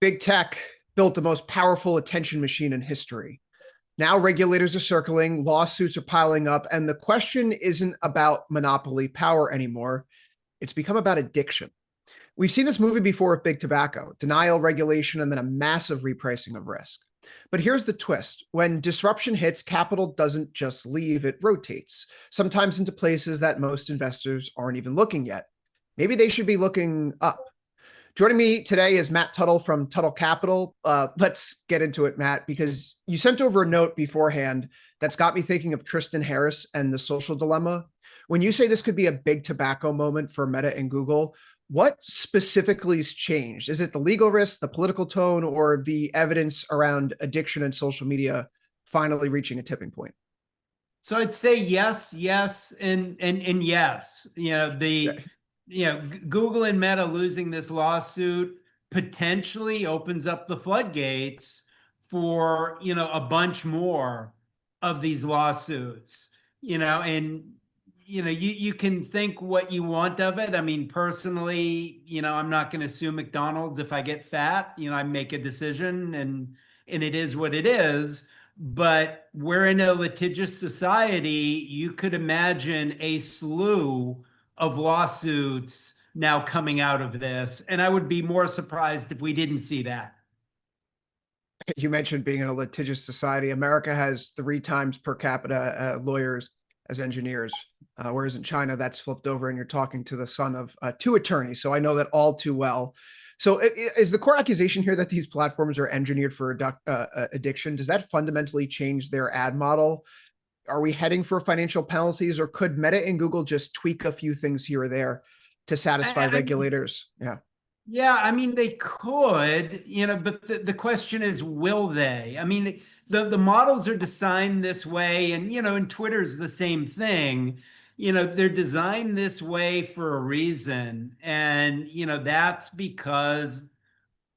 Big tech built the most powerful attention machine in history. Now regulators are circling, lawsuits are piling up, and the question isn't about monopoly power anymore. It's become about addiction. We've seen this movie before with big tobacco, denial, regulation, and then a massive repricing of risk. But here's the twist. When disruption hits, capital doesn't just leave, it rotates, sometimes into places that most investors aren't even looking yet. Maybe they should be looking up. Joining me today is Matt Tuttle from Tuttle Capital. Let's get into it, Matt, because you sent over a note beforehand that's got me thinking of Tristan Harris and the social dilemma. When you say this could be a big tobacco moment for Meta and Google, what specifically has changed? Is it the legal risk, the political tone, or the evidence around addiction and social media finally reaching a tipping point? So I'd say yes, yes, and yes. Okay. Google and Meta losing this lawsuit potentially opens up the floodgates for, a bunch more of these lawsuits. You can think what you want of it. I mean, personally, I'm not going to sue McDonald's if I get fat. I make a decision and it is what it is. But we're in a litigious society. You could imagine a slew of lawsuits now coming out of this. And I would be more surprised if we didn't see that. You mentioned being in a litigious society. America has 3 times per capita lawyers as engineers, whereas in China, that's flipped over and you're talking to the son of 2 attorneys. So I know that all too well. So is the core accusation here that these platforms are engineered for addiction? Does that fundamentally change their ad model? Are we heading for financial penalties, or could Meta and Google just tweak a few things here or there to satisfy I mean, regulators? Yeah. yeah, I mean, they could, but the question is, will they? I mean, the models are designed this way, and Twitter's the same thing. They're designed this way for a reason. And, that's because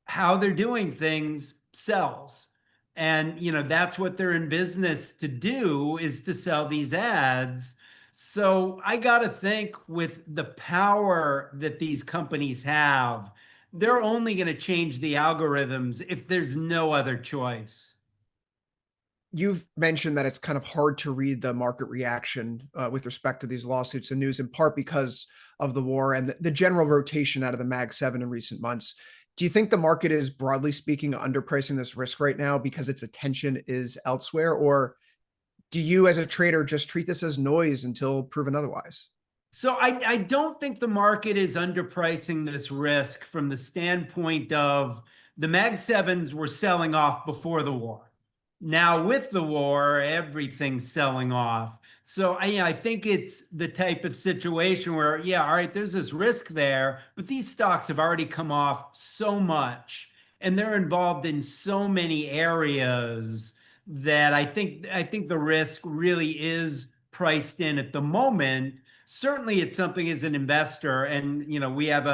how they're doing things sells. And, that's what they're in business to do, is to sell these ads. So I got to think, with the power that these companies have, they're only going to change the algorithms if there's no other choice. You've mentioned that it's kind of hard to read the market reaction with respect to these lawsuits and news, in part because of the war and the general rotation out of the Mag 7 in recent months. Do you think the market is, broadly speaking, underpricing this risk right now because its attention is elsewhere? Or do you, as a trader, just treat this as noise until proven otherwise? So I don't think the market is underpricing this risk from the standpoint of the Mag 7s were selling off before the war. Now, with the war, everything's selling off. So I think it's the type of situation where, yeah, all right, there's this risk there, but these stocks have already come off so much and they're involved in so many areas that I think the risk really is priced in at the moment. Certainly it's something as an investor, and we have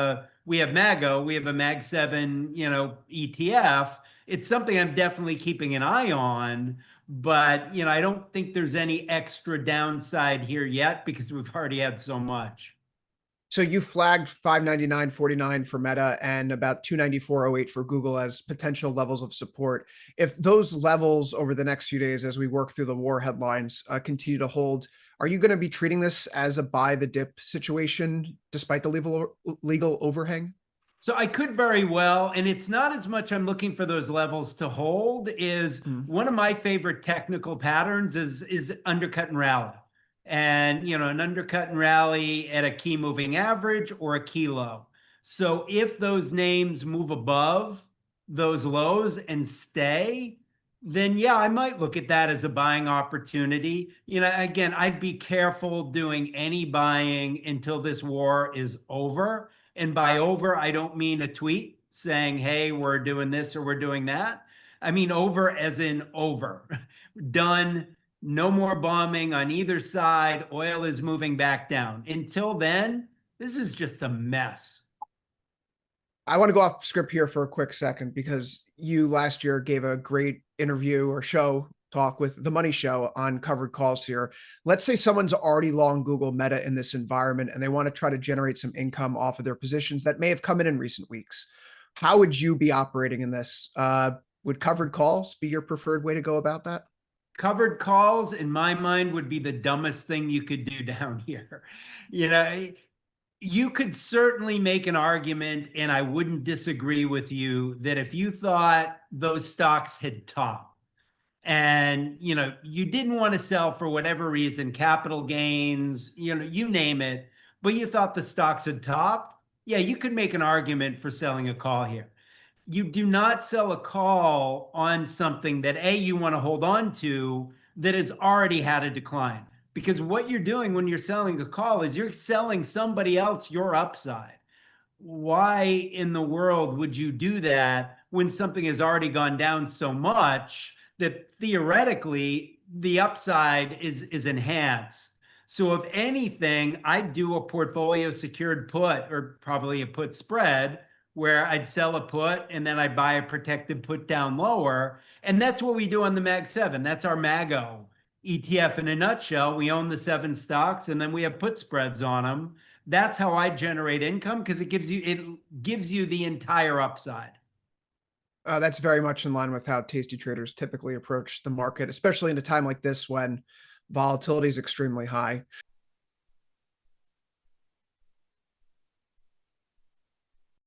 MAGO, we have a Mag 7, ETF. It's something I'm definitely keeping an eye on, but I don't think there's any extra downside here yet because we've already had so much. So you flagged 599.49 for Meta and about 294.08 for Google as potential levels of support. If those levels over the next few days, as we work through the war headlines, continue to hold, are you going to be treating this as a buy the dip situation despite the legal overhang? So I could very well, and it's not as much I'm looking for those levels to hold. Is Mm. one of my favorite technical patterns is undercut and rally. And an undercut and rally at a key moving average or a key low. So if those names move above those lows and stay, then yeah, I might look at that as a buying opportunity. Again, I'd be careful doing any buying until this war is over. And by over, I don't mean a tweet saying, hey, we're doing this or we're doing that. I mean over as in over. Done. No more bombing on either side. Oil is moving back down. Until then, this is just a mess. I want to go off script here for a quick second because you last year gave a great interview or show talk with The Money Show on Covered Calls here. Let's say someone's already long Google Meta in this environment and they want to try to generate some income off of their positions that may have come in recent weeks. How would you be operating in this? Would covered calls be your preferred way to go about that? Covered calls, in my mind, would be the dumbest thing you could do down here. You know, you could certainly make an argument, and I wouldn't disagree with you, that if you thought those stocks had topped, and you didn't want to sell for whatever reason, capital gains, you name it, but you thought the stocks had topped, yeah, you could make an argument for selling a call here. You do not sell a call on something that you want to hold on to that has already had a decline, because what you're doing when you're selling a call is you're selling somebody else your upside. Why in the world would you do that when something has already gone down so much that theoretically the upside is enhanced? So if anything, I'd do a portfolio secured put, or probably a put spread, where I'd sell a put and then I'd buy a protected put down lower. And that's what we do on the Mag 7. That's our MAGO ETF in a nutshell. We own the 7 stocks and then we have put spreads on them. That's how I generate income, because it gives you the entire upside. That's very much in line with how tasty traders typically approach the market, especially in a time like this when volatility is extremely high.